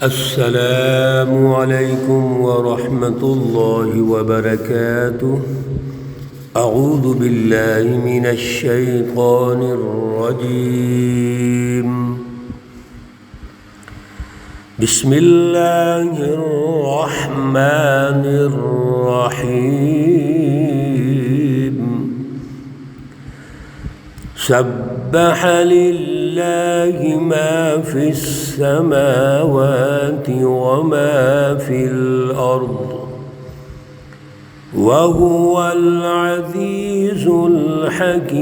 السلام علیکم ورحمۃ اللہ وبرکاتہ۔ اعوذ باللہ من الشیطان الرجیم۔ بسم اللہ الرحمن الرحیم۔ سبح للہ ما فی السماوات وما فی الارض وهو العزیز الحکیم۔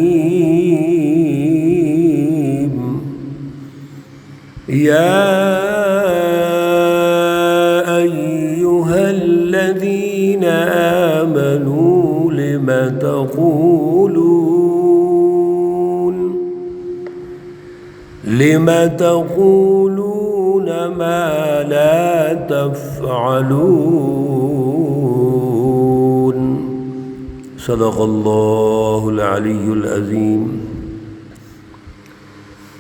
یا ایہا الذین آمنوا لم تقولون ما لا تفعلون۔ صدق اللہ العلی العظیم۔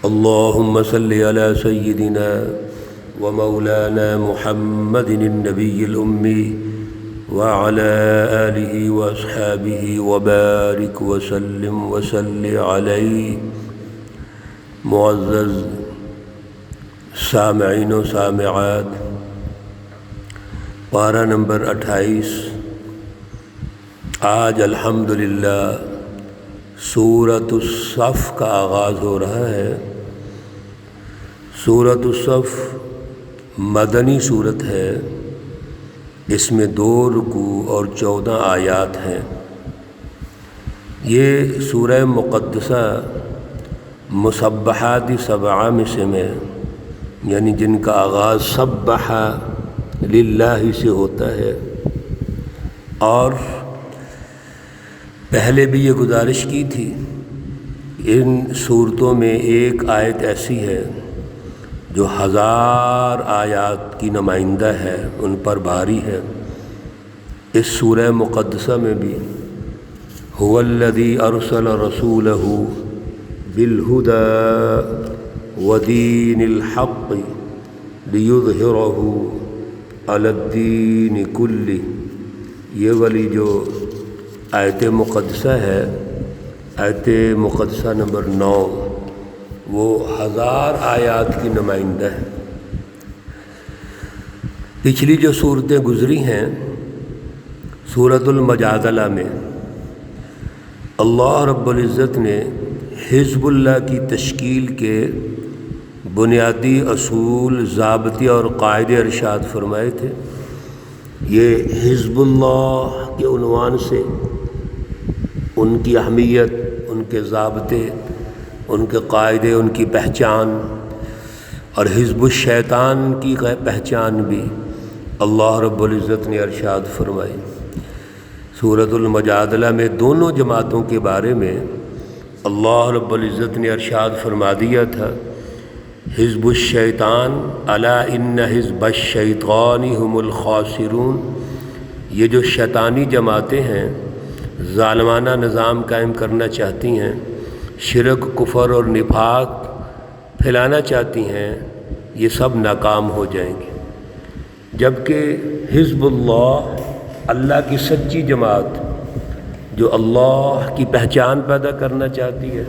اللہم صل علی سیدنا ومولانا محمد النبی الأمی وعلى آلہ واصحابہ وبارک وسلم وصلی علیہ۔ معزز سامعین و سامعات، پارہ نمبر 28۔ آج الحمدللہ سورۃ الصف کا آغاز ہو رہا ہے۔ سورۃ الصف مدنی سورت ہے۔ اس میں 2 رکوع اور 14 آیات ہیں۔ یہ سورہ مقدسہ مسبحات 7 میں سے یعنی جن کا آغاز سبح للہ سے ہوتا ہے۔ اور پہلے بھی یہ گزارش کی تھی، ان صورتوں میں ایک آیت ایسی ہے جو 1000 آیات کی نمائندہ ہے، ان پر بھاری ہے۔ اس سورہ مقدسہ میں بھی هو الذی ارسل رسولہ بالہدی ودین الحق لیظہرہ علی الدین کلہ، یہ والی جو آیت مقدسہ ہے، آیت مقدسہ نمبر 9، وہ 1000 آیات کی نمائندہ ہے۔ پچھلی جو صورتیں گزری ہیں سورۃ المجادلہ میں اللہ رب العزت نے حزب اللہ کی تشکیل کے بنیادی اصول، ضابطے اور قاعدے ارشاد فرمائے تھے۔ یہ حزب اللہ کے عنوان سے ان کی اہمیت، ان کے ضابطے، ان کے قاعدے، ان کی پہچان، اور حزب الشیطان کی پہچان بھی اللہ رب العزت نے ارشاد فرمائی۔ سورۃ المجادلہ میں دونوں جماعتوں کے بارے میں اللہ رب العزت نے ارشاد فرما دیا تھا، حزب الشیطان الا ان حزب الشیطان هم الخاسرون۔ یہ جو شیطانی جماعتیں ہیں، ظالمانہ نظام قائم کرنا چاہتی ہیں، شرک، کفر اور نفاق پھیلانا چاہتی ہیں، یہ سب ناکام ہو جائیں گے۔ جبکہ حزب اللہ، اللہ کی سچی جماعت جو اللہ کی پہچان پیدا کرنا چاہتی ہے،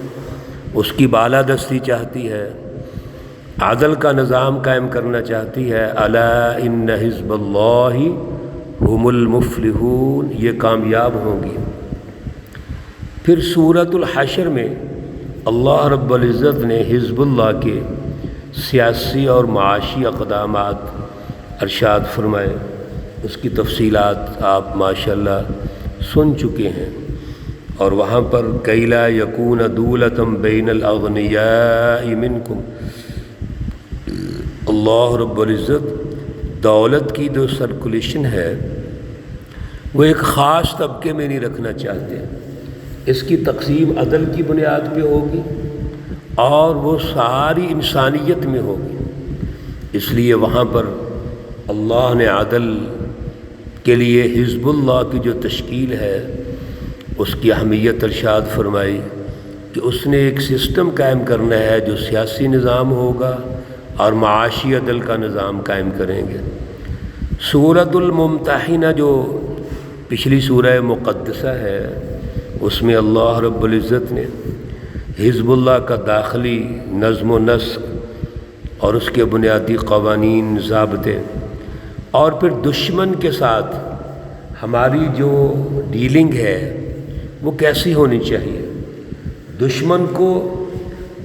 اس کی بالادستی چاہتی ہے، عدل کا نظام قائم کرنا چاہتی ہے، الا ان حزب اللہ هم المفلحون، یہ کامیاب ہوں گی۔ پھر سورۃ الحشر میں اللہ رب العزت نے حزب اللہ کے سیاسی اور معاشی اقدامات ارشاد فرمائے۔ اس کی تفصیلات آپ ماشاءاللہ سن چکے ہیں، اور وہاں پر کَیْ لَا یَکُونَ دُولَةً بَیْنَ الْأَغْنِیَاءِ مِنْکُمْ، اللہ رب العزت دولت کی جو سرکولیشن ہے وہ ایک خاص طبقے میں نہیں رکھنا چاہتے۔ اس کی تقسیم عدل کی بنیاد پہ ہوگی اور وہ ساری انسانیت میں ہوگی۔ اس لیے وہاں پر اللہ نے عدل کے لیے حزب اللہ کی جو تشکیل ہے اس کی اہمیت ارشاد فرمائی کہ اس نے ایک سسٹم قائم کرنا ہے جو سیاسی نظام ہوگا اور معاشی عدل کا نظام قائم کریں گے۔ سورۃ الممتحنہ جو پچھلی سورہ مقدسہ ہے، اس میں اللہ رب العزت نے حزب اللہ کا داخلی نظم و نسق اور اس کے بنیادی قوانین، ضابطے، اور پھر دشمن کے ساتھ ہماری جو ڈیلنگ ہے وہ کیسی ہونی چاہیے، دشمن کو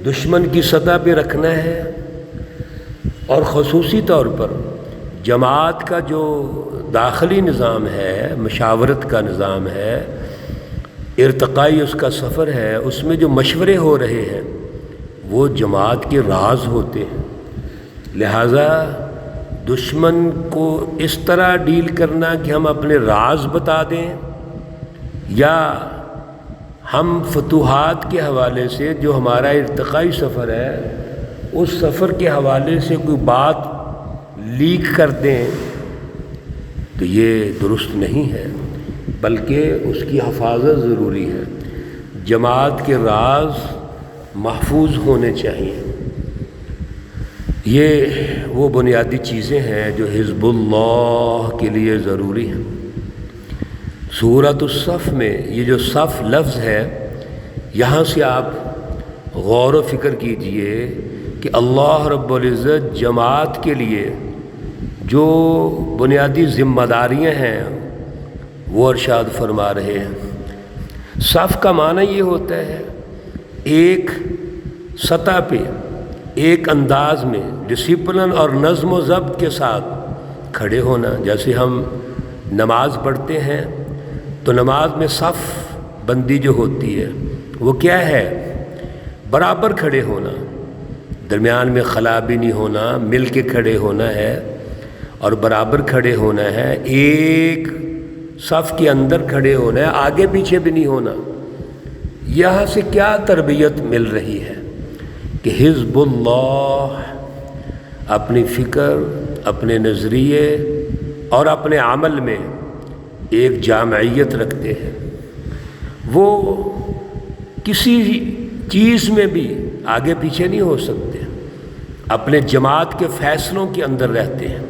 دشمن کی سطح پہ رکھنا ہے، اور خصوصی طور پر جماعت کا جو داخلی نظام ہے، مشاورت کا نظام ہے، ارتقائی اس کا سفر ہے، اس میں جو مشورے ہو رہے ہیں وہ جماعت کے راز ہوتے ہیں۔ لہٰذا دشمن کو اس طرح ڈیل کرنا کہ ہم اپنے راز بتا دیں، یا ہم فتوحات کے حوالے سے جو ہمارا ارتقائی سفر ہے اس سفر کے حوالے سے کوئی بات لیک کر دیں، تو یہ درست نہیں ہے، بلکہ اس کی حفاظت ضروری ہے۔ جماعت کے راز محفوظ ہونے چاہیے۔ یہ وہ بنیادی چیزیں ہیں جو حزب اللہ کے لیے ضروری ہیں۔ سورۃ الصف میں یہ جو صف لفظ ہے، یہاں سے آپ غور و فکر کیجئے کہ اللہ رب العزت جماعت کے لیے جو بنیادی ذمہ داریاں ہیں وہ ارشاد فرما رہے ہیں۔ صف کا معنی یہ ہوتا ہے ایک سطح پہ، ایک انداز میں، ڈسپلن اور نظم و ضبط کے ساتھ کھڑے ہونا۔ جیسے ہم نماز پڑھتے ہیں تو نماز میں صف بندی جو ہوتی ہے وہ کیا ہے؟ برابر کھڑے ہونا، درمیان میں خلا بھی نہیں ہونا، مل کے کھڑے ہونا ہے اور برابر کھڑے ہونا ہے، ایک صف کے اندر کھڑے ہونا ہے، آگے پیچھے بھی نہیں ہونا۔ یہاں سے کیا تربیت مل رہی ہے کہ حزب اللہ اپنی فکر، اپنے نظریے اور اپنے عمل میں ایک جامعیت رکھتے ہیں، وہ کسی چیز میں بھی آگے پیچھے نہیں ہو سکتے، اپنے جماعت کے فیصلوں کے اندر رہتے ہیں،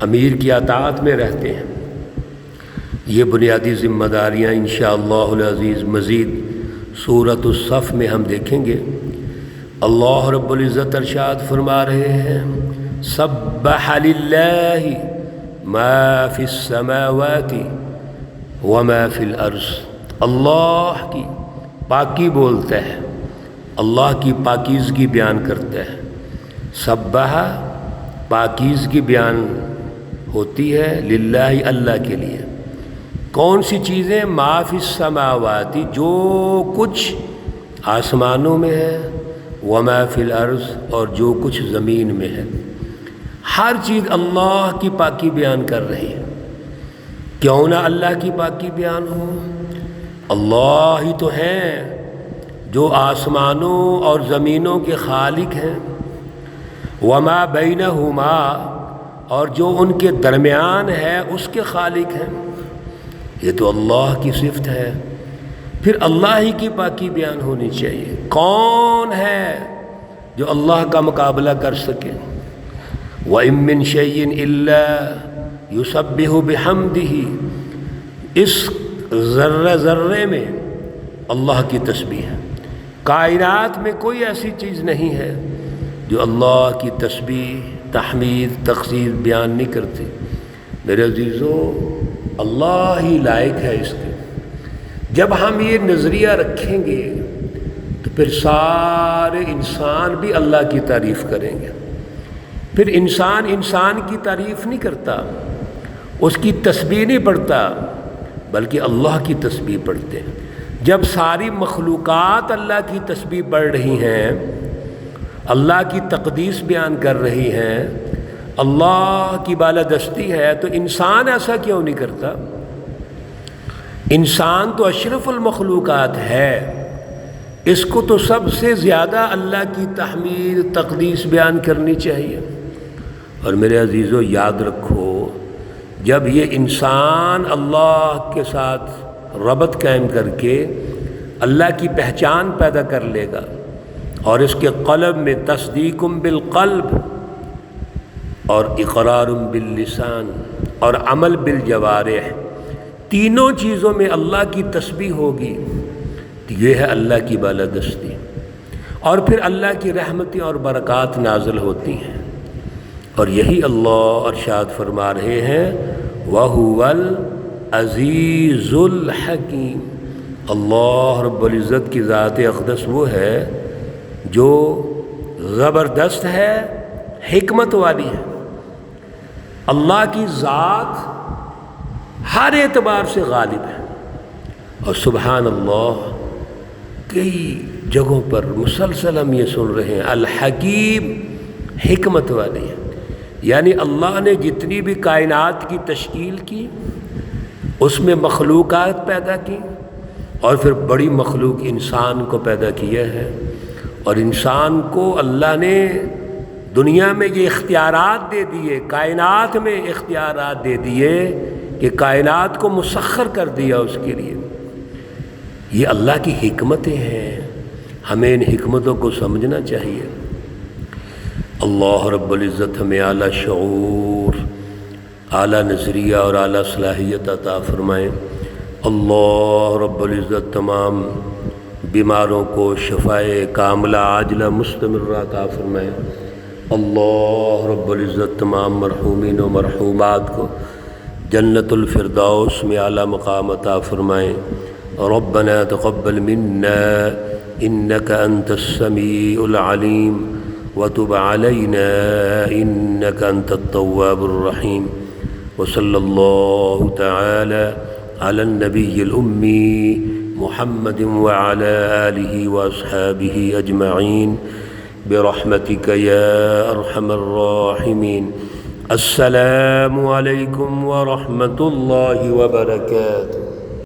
امیر کی اطاعت میں رہتے ہیں۔ یہ بنیادی ذمہ داریاں انشاءاللہ العزیز مزید سورۃ الصف میں ہم دیکھیں گے۔ اللہ رب العزت ارشاد فرما رہے ہیں، سبح للہ ما فی السماوات وما فی الارض۔ اللہ کی پاکی بولتا ہے، اللہ کی پاکیزگی بیان کرتا ہے۔ سبح پاکیزگی بیان ہوتی ہے للہ اللہ کے لیے۔ کون سی چیزیں؟ ما فی السماوات، جو کچھ آسمانوں میں ہے، وما فی الارض، اور جو کچھ زمین میں ہے۔ ہر چیز اللہ کی پاکی بیان کر رہی ہے۔ کیوں نہ اللہ کی پاکی بیان ہو؟ اللہ ہی تو ہیں جو آسمانوں اور زمینوں کے خالق ہیں، وما بینہما، اور جو ان کے درمیان ہے اس کے خالق ہیں۔ یہ تو اللہ کی صفت ہے، پھر اللہ ہی کی پاکی بیان ہونی چاہیے۔ کون ہے جو اللہ کا مقابلہ کر سکے؟ وَإِن مِّن شَيْءٍ إِلَّا يُسَبِّحُ بِحَمْدِهِ، اس ذرے ذرے میں اللہ کی تسبیح ہے۔ کائنات میں کوئی ایسی چیز نہیں ہے جو اللہ کی تسبیح، تحمید، تقدیس بیان نہیں کرتی۔ میرے عزیزو، اللہ ہی لائق ہے اس کے۔ جب ہم یہ نظریہ رکھیں گے تو پھر سارے انسان بھی اللہ کی تعریف کریں گے۔ پھر انسان کی تعریف نہیں کرتا، اس کی تسبیح نہیں پڑھتا، بلکہ اللہ کی تسبیح پڑھتے ہیں۔ جب ساری مخلوقات اللہ کی تسبیح پڑھ رہی ہیں، اللہ کی تقدیس بیان کر رہی ہیں، اللہ کی بالادستی ہے، تو انسان ایسا کیوں نہیں کرتا؟ انسان تو اشرف المخلوقات ہے، اس کو تو سب سے زیادہ اللہ کی تحمید، تقدیس بیان کرنی چاہیے۔ اور میرے عزیزو، یاد رکھو، جب یہ انسان اللہ کے ساتھ ربط قائم کر کے اللہ کی پہچان پیدا کر لے گا اور اس کے قلب میں تصدیق بالقلب، اور اقرار باللسان اور عمل بالجوارح، تینوں چیزوں میں اللہ کی تسبیح ہوگی تو یہ ہے اللہ کی بالادستی، اور پھر اللہ کی رحمتیں اور برکات نازل ہوتی ہیں، اور یہی اللہ ارشاد فرما رہے ہیں وَهُوَ الْعَزِيزُ الْحَكِيمُ۔ اللہ رب العزت کی ذات اقدس وہ ہے جو زبردست ہے، حکمت والی ہے۔ اللہ کی ذات ہر اعتبار سے غالب ہے، اور سبحان اللہ کئی جگہوں پر مسلسل ہم یہ سن رہے ہیں الحکیم، حکمت والی ہے۔ یعنی اللہ نے جتنی بھی کائنات کی تشکیل کی، اس میں مخلوقات پیدا کی، اور پھر بڑی مخلوق انسان کو پیدا کیا ہے، اور انسان کو اللہ نے دنیا میں یہ اختیارات دے دیے، کائنات میں اختیارات دے دیے کہ کائنات کو مسخر کر دیا اس کے لیے۔ یہ اللہ کی حکمتیں ہیں، ہمیں ان حکمتوں کو سمجھنا چاہیے۔ اللہ رب العزت ہمیں اعلیٰ شعور، اعلیٰ نظریہ اور اعلیٰ صلاحیت عطا فرمائیں۔ اللہ رب العزت تمام بیماروں کو شفائے کاملہ عاجلہ مستمرہ عطا فرمائیں۔ اللہ رب العزت تمام مرحومین و مرحومات کو جنت الفردوس میں اعلیٰ مقام عطا فرمائیں۔ ربنا تقبل منا انك انت السميع العليم وتب علينا انك انت التواب الرحيم، وصلى الله تعالى على النبي الأمي محمد وعلى آله وأصحابه أجمعين برحمتك يا أرحم الراحمين۔ السلام عليكم ورحمة الله وبركاته۔